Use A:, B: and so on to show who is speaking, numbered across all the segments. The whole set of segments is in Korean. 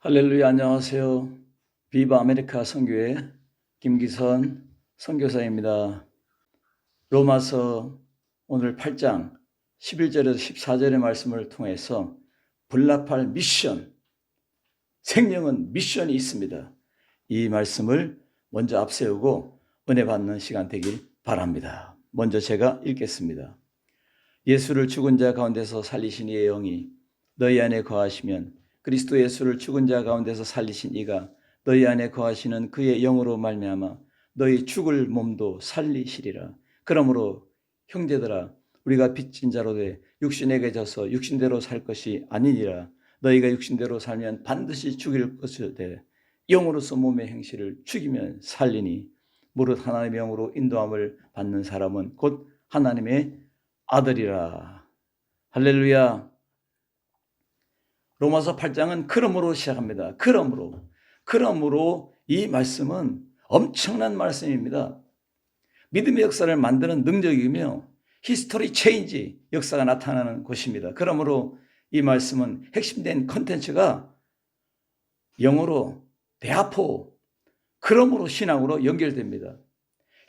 A: 할렐루야, 안녕하세요. 비바 아메리카 선교회 김기선 선교사입니다. 로마서 오늘 8장 11절에서 14절의 말씀을 통해서 불납할 미션, 생명은 미션이 있습니다. 이 말씀을 먼저 앞세우고 은혜 받는 시간 되길 바랍니다. 먼저 제가 읽겠습니다. 예수를 죽은 자 가운데서 살리신 이의 영이 너희 안에 거하시면 그리스도 예수를 죽은 자 가운데서 살리신 이가 너희 안에 거하시는 그의 영으로 말미암아 너희 죽을 몸도 살리시리라. 그러므로 형제들아, 우리가 빚진 자로 돼 육신에게 져서 육신대로 살 것이 아니니라. 너희가 육신대로 살면 반드시 죽일 것을 돼 영으로서 몸의 행실을 죽이면 살리니 무릇 하나님의 영으로 인도함을 받는 사람은 곧 하나님의 아들이라. 할렐루야. 로마서 8장은 그러므로 시작합니다. 그러므로 이 말씀은 엄청난 말씀입니다. 믿음의 역사를 만드는 능력이며 히스토리 체인지, 역사가 나타나는 곳입니다. 그러므로 이 말씀은 핵심된 컨텐츠가 영어로 대아포, 그러므로 신앙으로 연결됩니다.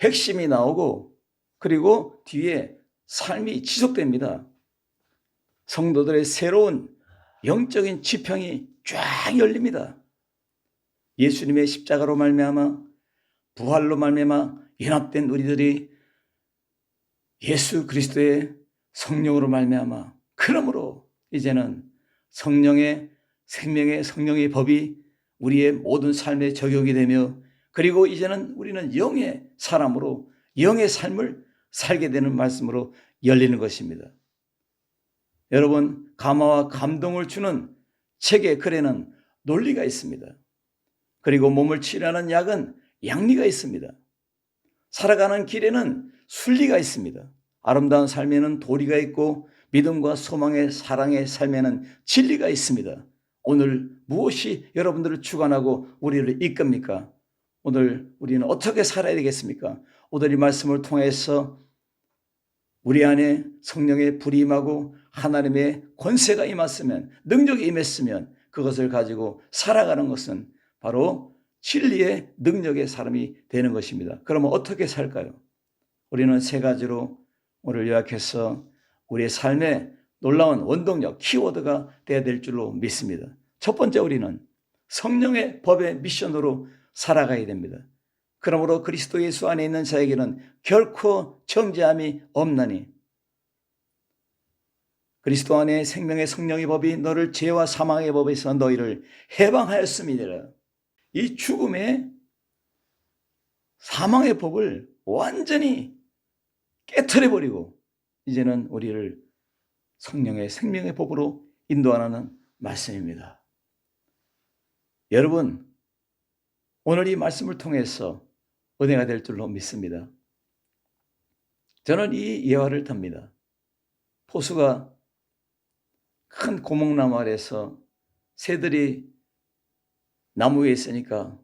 A: 핵심이 나오고 그리고 뒤에 삶이 지속됩니다. 성도들의 새로운 영적인 지평이 쫙 열립니다. 예수님의 십자가로 말미암아 부활로 말미암아 연합된 우리들이 예수 그리스도의 성령으로 말미암아, 그러므로 이제는 성령의 생명의 성령의 법이 우리의 모든 삶에 적용이 되며, 그리고 이제는 우리는 영의 사람으로 영의 삶을 살게 되는 말씀으로 열리는 것입니다. 여러분, 감화와 감동을 주는 책의 글에는 논리가 있습니다. 그리고 몸을 치료하는 약은 양리가 있습니다. 살아가는 길에는 순리가 있습니다. 아름다운 삶에는 도리가 있고 믿음과 소망의 사랑의 삶에는 진리가 있습니다. 오늘 무엇이 여러분들을 주관하고 우리를 이끕니까? 오늘 우리는 어떻게 살아야 되겠습니까? 오늘 이 말씀을 통해서 우리 안에 성령의 불이 임하고 하나님의 권세가 임했으면, 능력이 임했으면 그것을 가지고 살아가는 것은 바로 진리의 능력의 사람이 되는 것입니다. 그러면 어떻게 살까요? 우리는 세 가지로 오늘 요약해서 우리의 삶에 놀라운 원동력, 키워드가 되어야 될 줄로 믿습니다. 첫 번째, 우리는 성령의 법의 미션으로 살아가야 됩니다. 그러므로 그리스도 예수 안에 있는 자에게는 결코 정죄함이 없나니 그리스도 안에 생명의 성령의 법이 너를 죄와 사망의 법에서 너희를 해방하였음이니라. 이 죽음의 사망의 법을 완전히 깨트려버리고 이제는 우리를 성령의 생명의 법으로 인도하는 말씀입니다. 여러분, 오늘 이 말씀을 통해서 은혜가 될 줄로 믿습니다. 저는 이 예화를 듭니다. 포수가 큰 고목나무 아래서 새들이 나무 위에 있으니까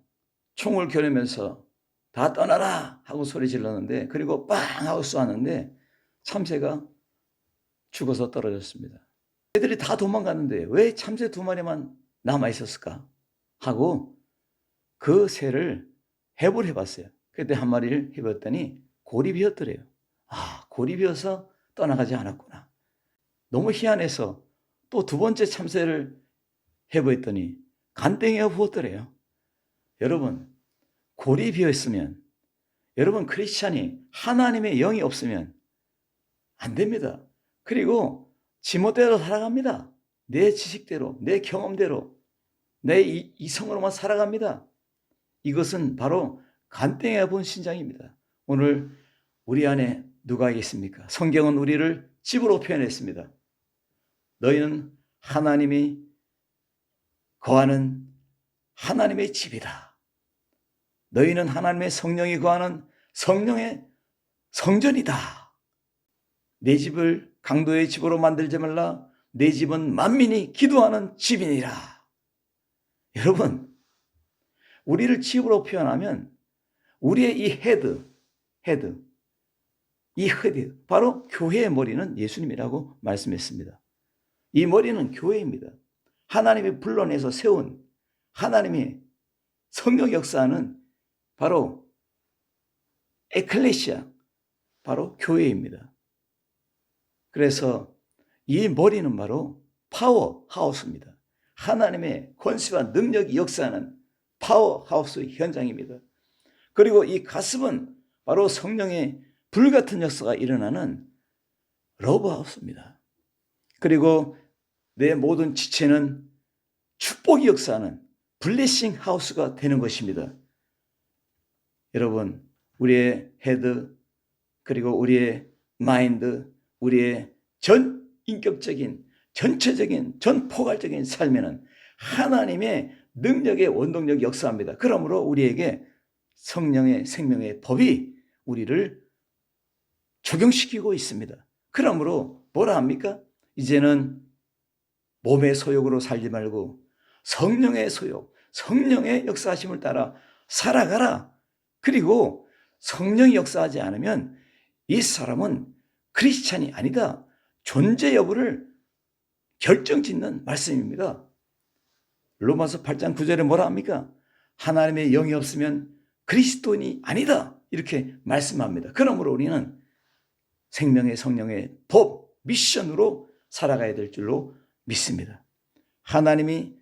A: 총을 겨누면서 다 떠나라 하고 소리 질렀는데, 그리고 빵 하고 쏘았는데 참새가 죽어서 떨어졌습니다. 새들이 다 도망갔는데 왜 참새 2마리만 남아 있었을까 하고 그 새를 해부를 해봤어요. 그때 한 마리를 해봤더니 골이 비었더래요. 아, 골이 비어서 떠나가지 않았구나. 너무 희한해서 또 2번째 참새를 해부했더니 간땡이가 부었더래요. 여러분, 골이 비어있으면, 여러분 크리스찬이 하나님의 영이 없으면 안 됩니다. 그리고 지멋대로 살아갑니다. 내 지식대로, 내 경험대로, 내 이성으로만 살아갑니다. 이것은 바로 간땡이가 본 신장입니다. 오늘 우리 안에 누가 있습니까? 성경은 우리를 집으로 표현했습니다. 너희는 하나님이 거하는 하나님의 집이다. 너희는 하나님의 성령이 거하는 성령의 성전이다. 내 집을 강도의 집으로 만들지 말라. 내 집은 만민이 기도하는 집이니라. 여러분, 우리를 집으로 표현하면 우리의 이 헤드, 이 헤드, 바로 교회의 머리는 예수님이라고 말씀했습니다. 이 머리는 교회입니다. 하나님이 불러내서 세운 하나님이 성령 역사는 바로 에클레시아, 바로 교회입니다. 그래서 이 머리는 바로 파워하우스입니다. 하나님의 권세와 능력이 역사하는 파워하우스 현장입니다. 그리고 이 가슴은 바로 성령의 불같은 역사가 일어나는 러브하우스입니다. 그리고 내 모든 지체는 축복이 역사하는 블레싱 하우스가 되는 것입니다. 여러분, 우리의 헤드, 그리고 우리의 마인드, 우리의 전 인격적인, 전체적인, 전포괄적인 삶에는 하나님의 능력의 원동력이 역사합니다. 그러므로 우리에게 성령의 생명의 법이 우리를 적용시키고 있습니다. 그러므로 뭐라 합니까? 이제는 몸의 소욕으로 살지 말고 성령의 소욕, 성령의 역사하심을 따라 살아가라. 그리고 성령이 역사하지 않으면 이 사람은 크리스찬이 아니다. 존재 여부를 결정짓는 말씀입니다. 로마서 8장 9절에 뭐라 합니까? 하나님의 영이 없으면 그리스도인이 아니다. 이렇게 말씀합니다. 그러므로 우리는 생명의 성령의 법, 미션으로 살아가야 될 줄로 믿습니다. 하나님이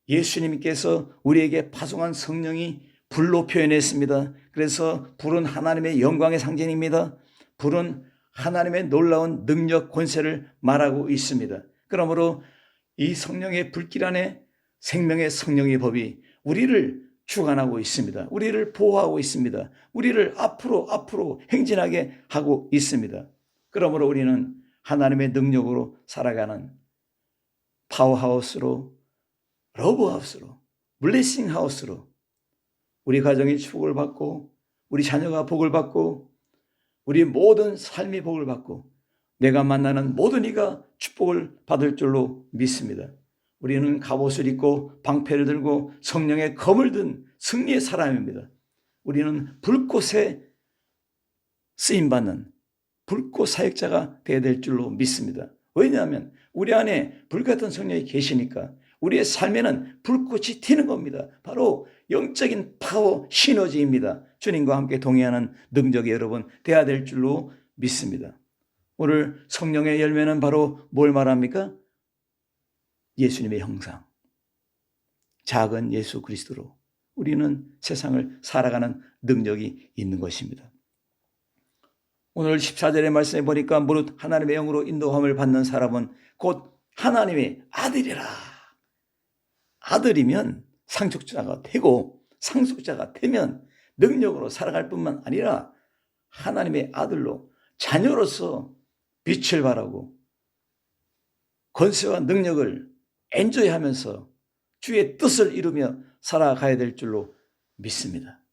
A: 예수님께서 우리에게 파송한 성령이 불로 표현했습니다. 그래서 불은 하나님의 영광의 상징입니다. 불은 하나님의 놀라운 능력, 권세를 말하고 있습니다. 그러므로 이 성령의 불길 안에 생명의 성령의 법이 우리를 주관하고 있습니다. 우리를 보호하고 있습니다. 우리를 앞으로 행진하게 하고 있습니다. 그러므로 우리는 하나님의 능력으로 살아가는 파워하우스로, 러브하우스로, 블레싱하우스로 우리 가정이 축복을 받고 우리 자녀가 복을 받고 우리 모든 삶이 복을 받고 내가 만나는 모든 이가 축복을 받을 줄로 믿습니다. 우리는 갑옷을 입고 방패를 들고 성령의 검을 든 승리의 사람입니다. 우리는 불꽃에 쓰임받는 불꽃 사역자가 되어야 될 줄로 믿습니다. 왜냐하면 우리 안에 불같은 성령이 계시니까 우리의 삶에는 불꽃이 튀는 겁니다. 바로 영적인 파워 시너지입니다. 주님과 함께 동의하는 능력이 여러분 되어야 될 줄로 믿습니다. 오늘 성령의 열매는 바로 뭘 말합니까? 예수님의 형상, 작은 예수 그리스도로 우리는 세상을 살아가는 능력이 있는 것입니다. 오늘 14절의 말씀에 보니까 무릇 하나님의 영으로 인도함을 받는 사람은 곧 하나님의 아들이라. 아들이면 상속자가 되고 상속자가 되면 능력으로 살아갈 뿐만 아니라 하나님의 아들로 자녀로서 빛을 발하고 권세와 능력을 엔조이하면서 주의 뜻을 이루며 살아가야 될 줄로 믿습니다.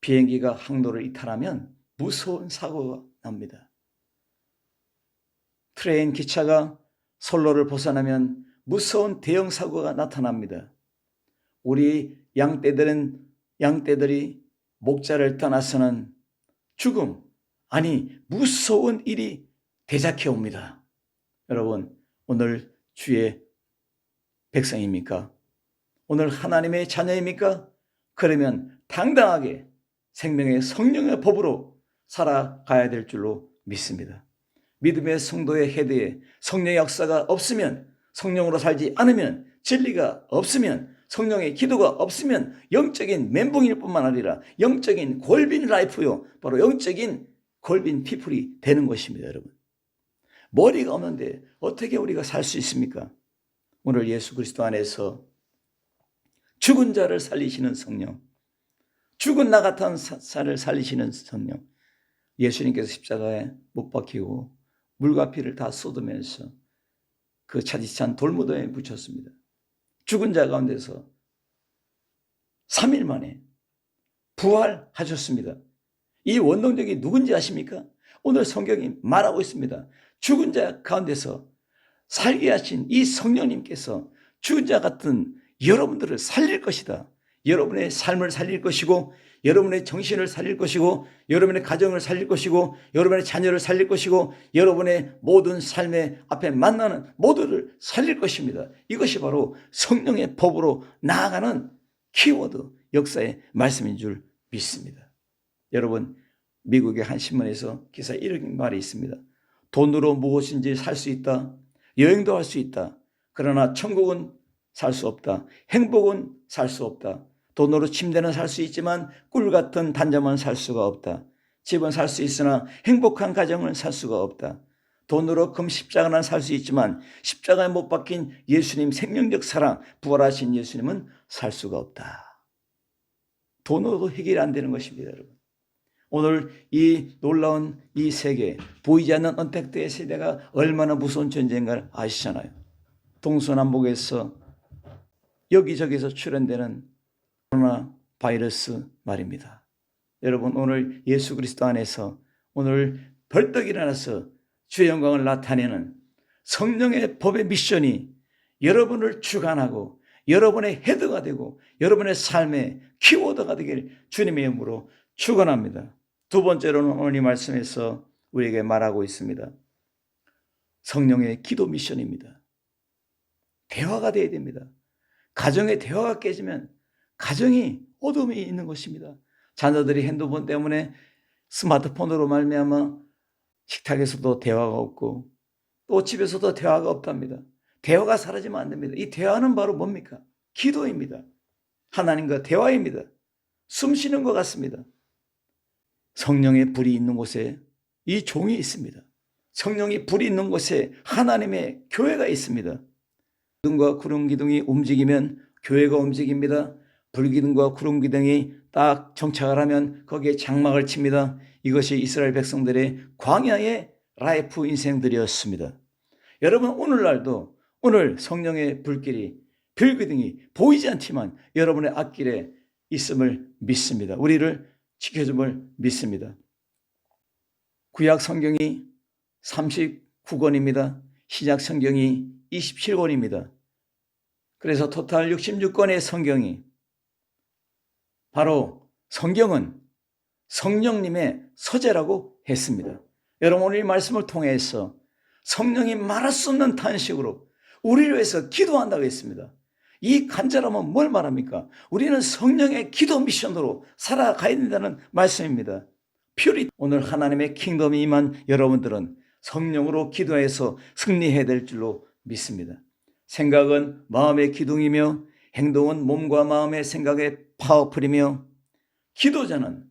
A: 비행기가 항로를 이탈하면 무서운 사고가 납니다. 트레인 기차가 선로를 벗어나면 무서운 대형 사고가 나타납니다. 우리 양떼들이 목자를 떠나서는 죽음, 아니 무서운 일이 대작해 옵니다. 여러분, 오늘 주의 백성입니까? 오늘 하나님의 자녀입니까? 그러면 당당하게 생명의 성령의 법으로 살아가야 될 줄로 믿습니다. 믿음의 성도의 헤드에 성령의 역사가 없으면, 성령으로 살지 않으면, 진리가 없으면, 성령의 기도가 없으면 영적인 멘붕일 뿐만 아니라 영적인 골빈 라이프요, 바로 영적인 골빈 피플이 되는 것입니다. 여러분, 머리가 없는데 어떻게 우리가 살 수 있습니까? 오늘 예수 그리스도 안에서 죽은 자를 살리시는 성령, 죽은 나 같은 살을 살리시는 성령, 예수님께서 십자가에 못 박히고 물과 피를 다 쏟으면서 그 차디찬 돌무덤에 묻혔습니다. 죽은 자 가운데서 3일 만에 부활하셨습니다. 이 원동력이 누군지 아십니까? 오늘 성경이 말하고 있습니다. 죽은 자 가운데서 살게 하신 이 성령님께서 죽은 자 같은 여러분들을 살릴 것이다. 여러분의 삶을 살릴 것이고 여러분의 정신을 살릴 것이고 여러분의 가정을 살릴 것이고 여러분의 자녀를 살릴 것이고 여러분의 모든 삶의 앞에 만나는 모두를 살릴 것입니다. 이것이 바로 성령의 법으로 나아가는 키워드 역사의 말씀인 줄 믿습니다. 여러분, 미국의 한 신문에서 기사에 이런 말이 있습니다. 돈으로 무엇인지 살 수 있다. 여행도 할 수 있다. 그러나 천국은 살 수 없다. 행복은 살 수 없다. 돈으로 침대는 살 수 있지만 꿀 같은 단잠은 살 수가 없다. 집은 살 수 있으나 행복한 가정은 살 수가 없다. 돈으로 금 십자가는 살 수 있지만 십자가에 못 박힌 예수님 생명적 사랑, 부활하신 예수님은 살 수가 없다. 돈으로도 해결이 안 되는 것입니다, 여러분. 오늘 이 놀라운 이 세계, 보이지 않는 언택트의 세대가 얼마나 무서운 존재인가를 아시잖아요. 동서남북에서 여기저기서 출현되는 코로나 바이러스 말입니다. 여러분, 오늘 예수 그리스도 안에서 오늘 벌떡 일어나서 주의 영광을 나타내는 성령의 법의 미션이 여러분을 주관하고 여러분의 헤드가 되고 여러분의 삶의 키워드가 되길 주님의 이름으로 축원합니다. 두 번째로는 오늘 이 말씀에서 우리에게 말하고 있습니다. 성령의 기도 미션입니다. 대화가 되어야 됩니다. 가정의 대화가 깨지면 가정이 어둠이 있는 것입니다. 자녀들이 핸드폰 때문에 스마트폰으로 말미암아 식탁에서도 대화가 없고 또 집에서도 대화가 없답니다. 대화가 사라지면 안 됩니다. 이 대화는 바로 뭡니까? 기도입니다. 하나님과 대화입니다. 숨 쉬는 것 같습니다. 성령의 불이 있는 곳에 이 종이 있습니다. 성령이 불이 있는 곳에 하나님의 교회가 있습니다. 기둥과 구름 기둥이 움직이면 교회가 움직입니다. 불기둥과 구름 기둥이 딱 정착을 하면 거기에 장막을 칩니다. 이것이 이스라엘 백성들의 광야의 라이프 인생들이었습니다. 여러분, 오늘날도 오늘 성령의 불길이 불기둥이 보이지 않지만 여러분의 앞길에 있음을 믿습니다. 우리를 지켜줌을 믿습니다. 구약 성경이 39권입니다. 신약 성경이 27권입니다. 그래서 토탈 66권의 성경이 바로 성경은 성령님의 서재라고 했습니다. 여러분, 오늘 이 말씀을 통해서 성령이 말할 수 없는 탄식으로 우리를 위해서 기도한다고 했습니다. 이 간절함은 뭘 말합니까? 우리는 성령의 기도 미션으로 살아가야 된다는 말씀입니다. 오늘 하나님의 킹덤이 임한 여러분들은 성령으로 기도해서 승리해야 될 줄로 믿습니다. 생각은 마음의 기둥이며 행동은 몸과 마음의 생각의 파워풀이며 기도자는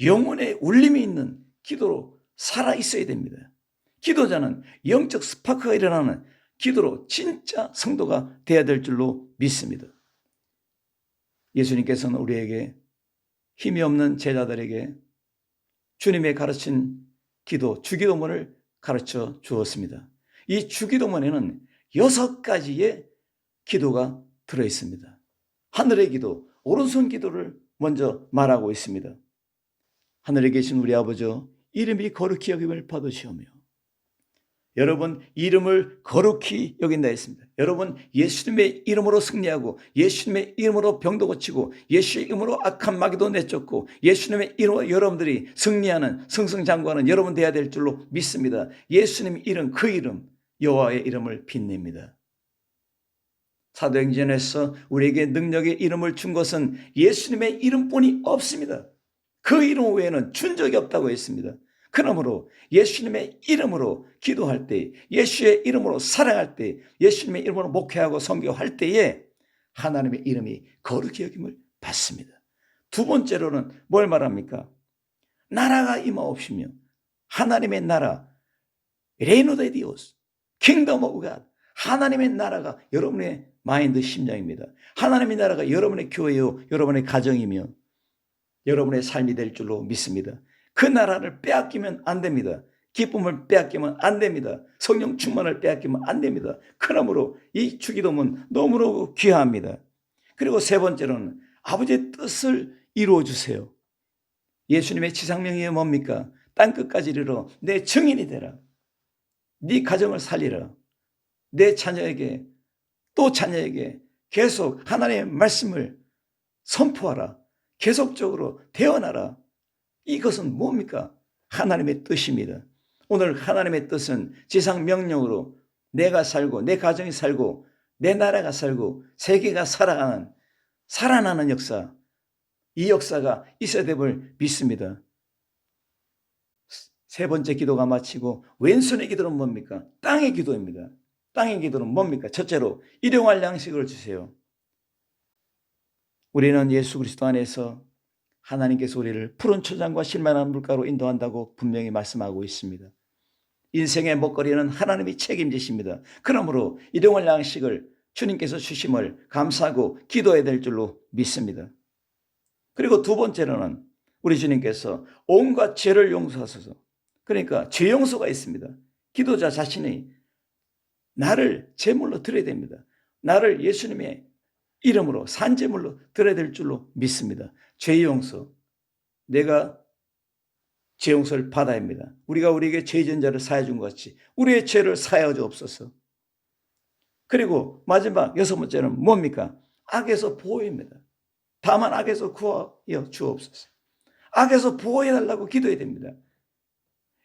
A: 영혼의 울림이 있는 기도로 살아있어야 됩니다. 기도자는 영적 스파크가 일어나는 기도로 진짜 성도가 되어야 될 줄로 믿습니다. 예수님께서는 우리에게 힘이 없는 제자들에게 주님의 가르친 기도, 주기도문을 가르쳐 주었습니다. 이 주기도문에는 6가지의 기도가 들어있습니다. 하늘의 기도, 오른손 기도를 먼저 말하고 있습니다. 하늘에 계신 우리 아버지, 이름이 거룩히 여김을 받으시오며. 여러분, 이름을 거룩히 여긴다 했습니다. 여러분, 예수님의 이름으로 승리하고 예수님의 이름으로 병도 고치고 예수의 이름으로 악한 마귀도 내쫓고 예수님의 이름으로 여러분들이 승리하는 승승장구하는 여러분 되어야 될 줄로 믿습니다. 예수님의 이름, 그 이름, 여호와의 이름을 빛냅니다. 사도행전에서 우리에게 능력의 이름을 준 것은 예수님의 이름뿐이 없습니다. 그 이름 외에는 준 적이 없다고 했습니다. 그러므로 예수님의 이름으로 기도할 때, 예수의 이름으로 사랑할 때, 예수님의 이름으로 목회하고 선교할 때에 하나님의 이름이 거룩히 여김을 받습니다. 두 번째로는 뭘 말합니까? 나라가 임하옵시며 하나님의 나라, 레이노 데 디오스, 킹덤 오브 갓, 하나님의 나라가 여러분의 마인드 심장입니다. 하나님의 나라가 여러분의 교회요, 여러분의 가정이며 여러분의 삶이 될 줄로 믿습니다. 그 나라를 빼앗기면 안 됩니다. 기쁨을 빼앗기면 안 됩니다. 성령 충만을 빼앗기면 안 됩니다. 그러므로 이 주기도문 너무너무 귀합니다. 그리고 세 번째로는 아버지의 뜻을 이루어 주세요. 예수님의 지상명령이 뭡니까? 땅끝까지 이르러 내 증인이 되라. 네 가정을 살리라. 내 자녀에게 또 자녀에게 계속 하나님의 말씀을 선포하라. 계속적으로 태어나라. 이것은 뭡니까? 하나님의 뜻입니다. 오늘 하나님의 뜻은 지상 명령으로 내가 살고 내 가정이 살고 내 나라가 살고 세계가 살아나는 역사, 이 역사가 있어야 됨을 믿습니다. 세 번째 기도가 마치고 왼손의 기도는 뭡니까? 땅의 기도입니다. 땅의 기도는 뭡니까? 첫째로 일용할 양식을 주세요. 우리는 예수 그리스도 안에서 하나님께서 우리를 푸른 초장과 실만한 물가로 인도한다고 분명히 말씀하고 있습니다. 인생의 먹거리는 하나님이 책임지십니다. 그러므로 일용할 양식을 주님께서 주심을 감사하고 기도해야 될 줄로 믿습니다. 그리고 두 번째로는 우리 주님께서 온갖 죄를 용서하소서. 그러니까 죄 용서가 있습니다. 기도자 자신이 나를 제물로 드려야 됩니다. 나를 예수님의 이름으로 산제물로 드려야 될 줄로 믿습니다. 죄 용서. 내가 죄 용서를 받아야 합니다. 우리가 우리에게 죄 지은 자를 사해 준 것 같이 우리의 죄를 사하여 주옵소서. 그리고 마지막 여섯 번째는 뭡니까? 악에서 보호입니다. 다만 악에서 구하여 주옵소서. 악에서 보호해 달라고 기도해야 됩니다.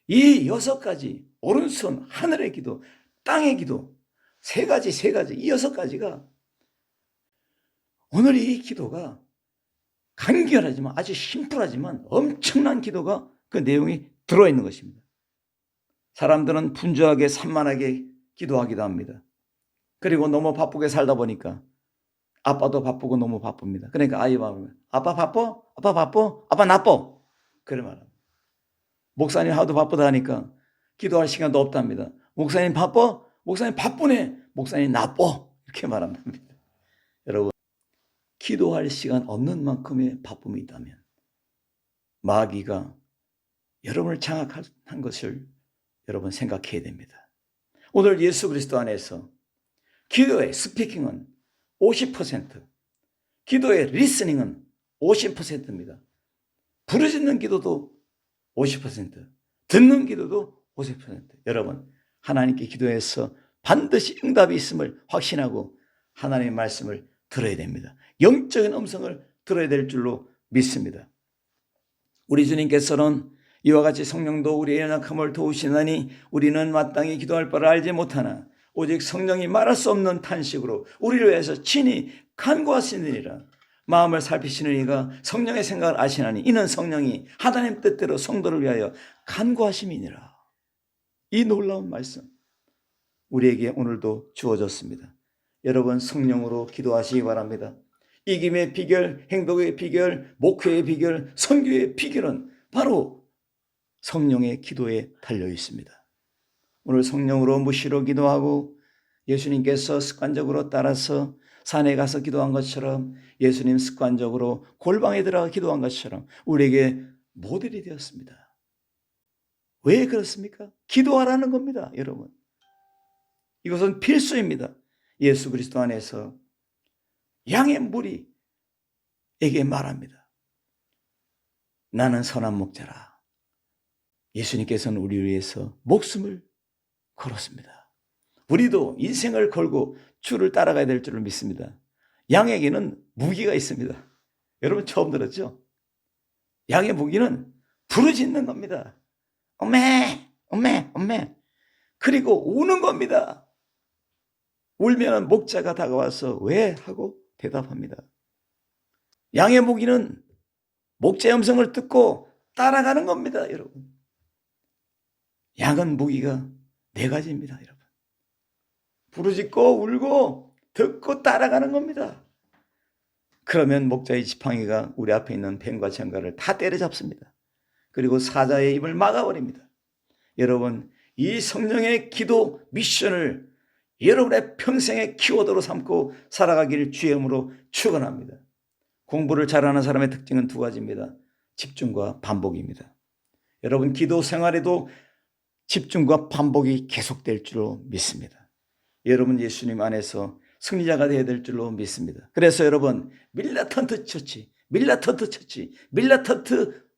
A: 이 여섯 가지, 오른손 하늘의 기도, 땅의 기도, 세 가지, 이 여섯 가지가 오늘 이 기도가 간결하지만 아주 심플하지만 엄청난 기도가 그 내용이 들어있는 것입니다. 사람들은 분주하게 산만하게 기도하기도 합니다. 그리고 너무 바쁘게 살다 보니까 아빠도 바쁘고 너무 바쁩니다. 그러니까 아이가 아빠 바빠? 아빠 바빠? 아빠 나빠? 그래 말합니다. 목사님 하도 바쁘다 하니까 기도할 시간도 없답니다. 목사님 바빠? 목사님 바쁘네. 목사님 나빠. 이렇게 말합니다. 여러분, 기도할 시간 없는 만큼의 바쁨이 있다면 마귀가 여러분을 장악한 것을 여러분 생각해야 됩니다. 오늘 예수 그리스도 안에서 기도의 스피킹은 50%, 기도의 리스닝은 50%입니다. 부르짖는 기도도 50%, 듣는 기도도 50%. 여러분, 하나님께 기도해서 반드시 응답이 있음을 확신하고 하나님의 말씀을 들어야 됩니다. 영적인 음성을 들어야 될 줄로 믿습니다. 우리 주님께서는 이와 같이 성령도 우리의 연약함을 도우시나니 우리는 마땅히 기도할 바를 알지 못하나 오직 성령이 말할 수 없는 탄식으로 우리를 위해서 친히 간구하시느니라. 마음을 살피시는 이가 성령의 생각을 아시나니 이는 성령이 하나님 뜻대로 성도를 위하여 간구하심이니라. 이 놀라운 말씀 우리에게 오늘도 주어졌습니다. 여러분, 성령으로 기도하시기 바랍니다. 이김의 비결, 행복의 비결, 목회의 비결, 선교의 비결은 바로 성령의 기도에 달려 있습니다. 오늘 성령으로 무시로 기도하고 예수님께서 습관적으로 따라서 산에 가서 기도한 것처럼 예수님 습관적으로 골방에 들어가 기도한 것처럼 우리에게 모델이 되었습니다. 왜 그렇습니까? 기도하라는 겁니다, 여러분. 이것은 필수입니다. 예수 그리스도 안에서 양의 무리에게 말합니다. 나는 선한 목자라. 예수님께서는 우리를 위해서 목숨을 걸었습니다. 우리도 인생을 걸고 주를 따라가야 될 줄을 믿습니다. 양에게는 무기가 있습니다. 여러분 처음 들었죠? 양의 무기는 부르짖는 겁니다. 엄매, 엄매, 엄매. 그리고 우는 겁니다. 울면은 목자가 다가와서 왜? 하고 대답합니다. 양의 무기는 목자의 음성을 듣고 따라가는 겁니다, 여러분. 양은 무기가 네 가지입니다, 여러분. 부르짖고 울고 듣고 따라가는 겁니다. 그러면 목자의 지팡이가 우리 앞에 있는 뱀과 정갈을 다 때려잡습니다. 그리고 사자의 입을 막아버립니다. 여러분, 이 성령의 기도 미션을 여러분의 평생의 키워드로 삼고 살아가기를 주의 이름으로 축원합니다. 공부를 잘하는 사람의 특징은 두 가지입니다. 집중과 반복입니다. 여러분, 기도 생활에도 집중과 반복이 계속될 줄로 믿습니다. 여러분, 예수님 안에서 승리자가 되어야 될 줄로 믿습니다. 그래서 여러분, 밀라턴트 처치, 밀라턴트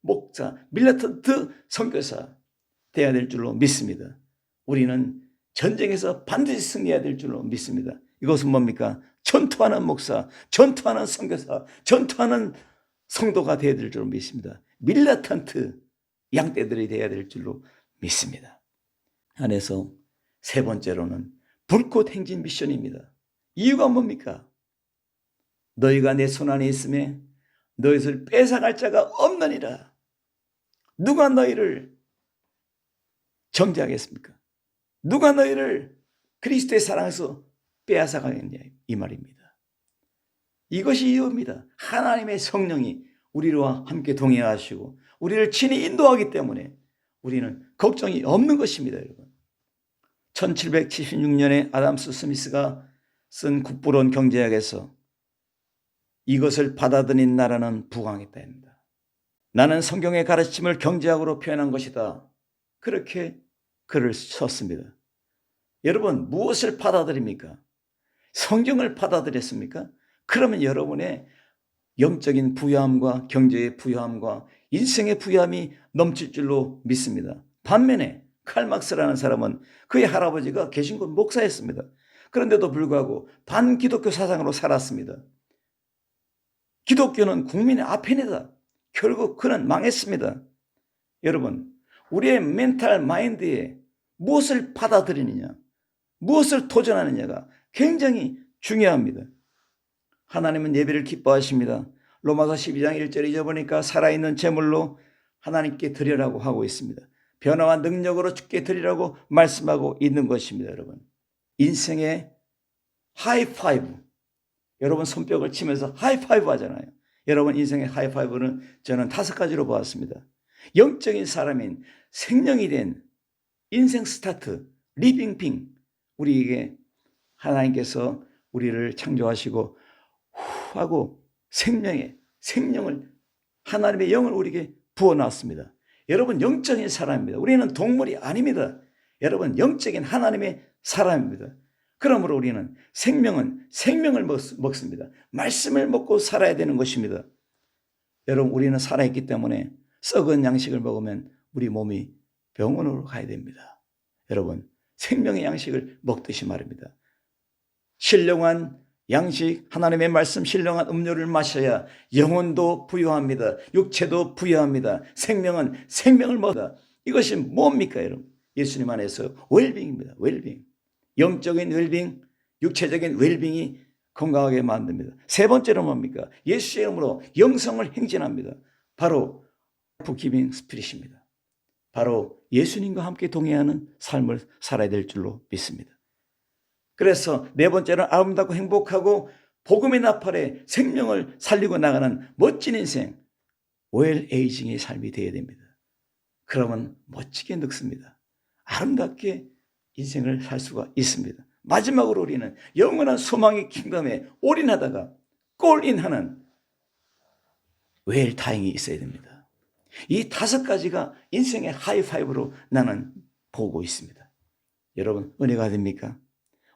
A: 목자, 밀라턴트 선교사 되어야 될 줄로 믿습니다. 우리는 전쟁에서 반드시 승리해야 될 줄로 믿습니다. 이것은 뭡니까? 전투하는 목사, 전투하는 선교사, 전투하는 성도가 되어야 될 줄로 믿습니다. 밀라탄트 양떼들이 되어야 될 줄로 믿습니다. 안에서 세 번째로는 불꽃 행진 미션입니다. 이유가 뭡니까? 너희가 내 손 안에 있음에 너희를 뺏어갈 자가 없느니라. 누가 너희를 정죄하겠습니까? 누가 너희를 그리스도의 사랑에서 빼앗아가겠냐, 이 말입니다. 이것이 이유입니다. 하나님의 성령이 우리와 함께 동행하시고 우리를 친히 인도하기 때문에 우리는 걱정이 없는 것입니다, 여러분. 1776년에 아담스 스미스가 쓴 국부론 경제학에서 이것을 받아들인 나라는 부강했다 합니다. 나는 성경의 가르침을 경제학으로 표현한 것이다. 그렇게 글을 썼습니다. 여러분, 무엇을 받아들입니까? 성경을 받아들였습니까? 그러면 여러분의 영적인 부유함과 경제의 부유함과 인생의 부유함이 넘칠 줄로 믿습니다. 반면에 칼막스라는 사람은 그의 할아버지가 계신 곳 목사였습니다. 그런데도 불구하고 반기독교 사상으로 살았습니다. 기독교는 국민의 아펜이다. 결국 그는 망했습니다. 여러분, 우리의 멘탈 마인드에 무엇을 받아들이느냐, 무엇을 도전하느냐가 굉장히 중요합니다. 하나님은 예배를 기뻐하십니다. 로마서 12장 1절 잊어보니까 살아있는 제물로 하나님께 드리라고 하고 있습니다. 변화와 능력으로 주께 드리라고 말씀하고 있는 것입니다. 여러분, 인생의 하이파이브, 여러분 손뼉을 치면서 하이파이브 하잖아요. 여러분 인생의 하이파이브는 저는 5가지로 보았습니다. 영적인 사람인 생명이 된 인생 스타트, 리빙 우리에게 하나님께서 우리를 창조하시고 후 하고 생명을 하나님의 영을 우리에게 부어놨습니다. 여러분 영적인 사람입니다. 우리는 동물이 아닙니다. 여러분 영적인 하나님의 사람입니다. 그러므로 우리는 생명을 먹습니다. 말씀을 먹고 살아야 되는 것입니다. 여러분 우리는 살아있기 때문에 썩은 양식을 먹으면 우리 몸이 병원으로 가야 됩니다. 여러분 생명의 양식을 먹듯이 말입니다. 신령한 양식, 하나님의 말씀, 신령한 음료를 마셔야 영혼도 부유합니다. 육체도 부유합니다. 생명은 생명을 먹다. 이것이 뭡니까 여러분? 예수님 안에서 웰빙입니다. 웰빙. 영적인 웰빙, 육체적인 웰빙이 건강하게 만듭니다. 세 번째로 뭡니까? 예수의 이름으로 영성을 행진합니다. 바로 기빙 스피릿입니다. 바로 예수님과 함께 동행하는 삶을 살아야 될 줄로 믿습니다. 그래서 네 번째는 아름답고 행복하고 복음의 나팔에 생명을 살리고 나가는 멋진 인생, 웰 에이징의 삶이 되어야 됩니다. 그러면 멋지게 늙습니다. 아름답게 인생을 살 수가 있습니다. 마지막으로 우리는 영원한 소망의 킹덤에 올인하다가 골인하는 웰 다잉이 있어야 됩니다. 이 5가지가 인생의 하이파이브로 나는 보고 있습니다. 여러분 은혜가 됩니까?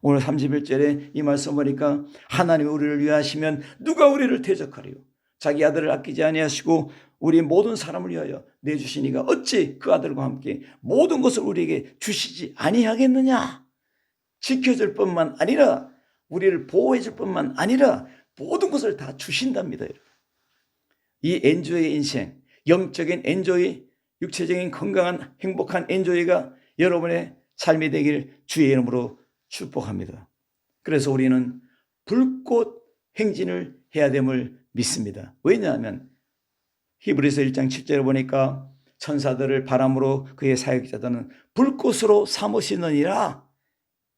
A: 오늘 31절에 이 말씀 보니까 하나님이 우리를 위하시면 누가 우리를 대적하리요? 자기 아들을 아끼지 아니하시고 우리 모든 사람을 위하여 내주시니가 어찌 그 아들과 함께 모든 것을 우리에게 주시지 아니하겠느냐? 지켜줄 뿐만 아니라 우리를 보호해줄 뿐만 아니라 모든 것을 다 주신답니다. 여러분. 이 엔조이의 인생, 영적인 엔조이, 육체적인 건강한 행복한 엔조이가 여러분의 삶이 되길 주의 이름으로 축복합니다. 그래서 우리는 불꽃 행진을 해야 됨을 믿습니다. 왜냐하면 히브리서 1장 7절에 보니까 천사들을 바람으로 그의 사역자들은 불꽃으로 삼으시느니라.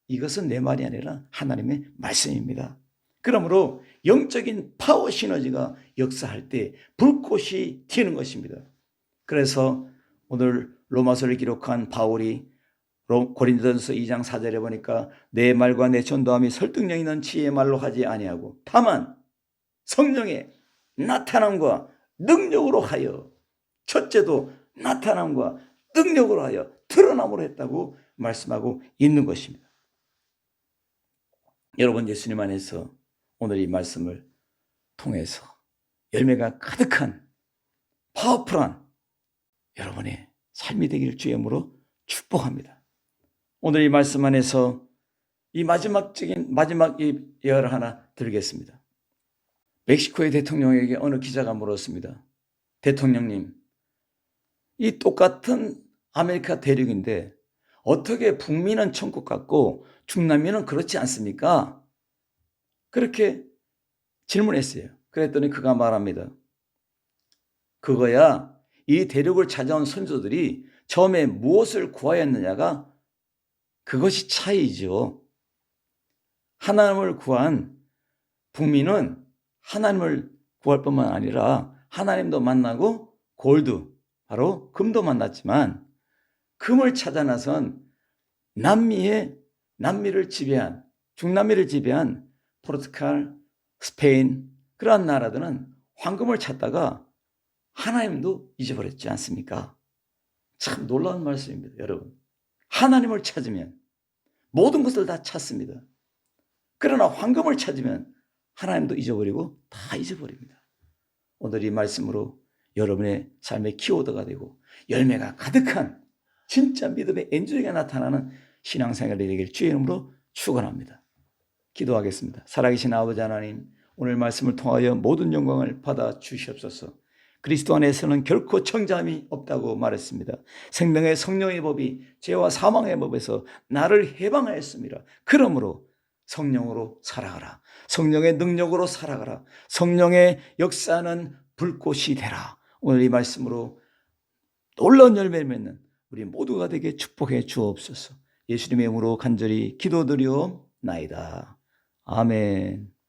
A: 이것은 내 말이 아니라 하나님의 말씀입니다. 그러므로 영적인 파워 시너지가 역사할 때 불꽃이 튀는 것입니다. 그래서 오늘 로마서를 기록한 바울이 고린도전서 2장 4절에 보니까 내 말과 내 전도함이 설득력 있는 지혜의 말로 하지 아니하고 다만 성령의 나타남과 능력으로 하여, 첫째도 나타남과 능력으로 하여 드러남으로 했다고 말씀하고 있는 것입니다. 여러분 예수님 안에서 오늘 이 말씀을 통해서 열매가 가득한 파워풀한 여러분의 삶이 되길 주의 이름으로 축복합니다. 오늘 이 말씀 안에서 이 마지막 예언을 하나 드리겠습니다. 멕시코의 대통령에게 어느 기자가 물었습니다. 대통령님, 이 똑같은 아메리카 대륙인데 어떻게 북미는 천국 같고 중남미는 그렇지 않습니까? 그렇게 질문했어요. 그랬더니 그가 말합니다. 그거야 이 대륙을 찾아온 선조들이 처음에 무엇을 구하였느냐가 그것이 차이죠. 하나님을 구한 북미는 하나님을 구할 뿐만 아니라 하나님도 만나고 골드, 바로 금도 만났지만 금을 찾아 나선 남미를 지배한, 중남미를 지배한 포르투갈, 스페인 그러한 나라들은 황금을 찾다가 하나님도 잊어버렸지 않습니까? 참 놀라운 말씀입니다, 여러분. 하나님을 찾으면 모든 것을 다 찾습니다. 그러나 황금을 찾으면 하나님도 잊어버리고 다 잊어버립니다. 오늘 이 말씀으로 여러분의 삶의 키워드가 되고 열매가 가득한 진짜 믿음의 엔조이가 나타나는 신앙생활이 되길 주의 이름으로 축원합니다. 기도하겠습니다. 살아계신 아버지 하나님, 오늘 말씀을 통하여 모든 영광을 받아 주시옵소서. 그리스도 안에서는 결코 청자함이 없다고 말했습니다. 생명의 성령의 법이 죄와 사망의 법에서 나를 해방하였습니다. 그러므로 성령으로 살아가라. 성령의 능력으로 살아가라. 성령의 역사는 불꽃이 되라. 오늘 이 말씀으로 놀라운 열매를 맺는 우리 모두가 되게 축복해 주옵소서. 예수님의 이름으로 간절히 기도드리옵나이다. 아멘.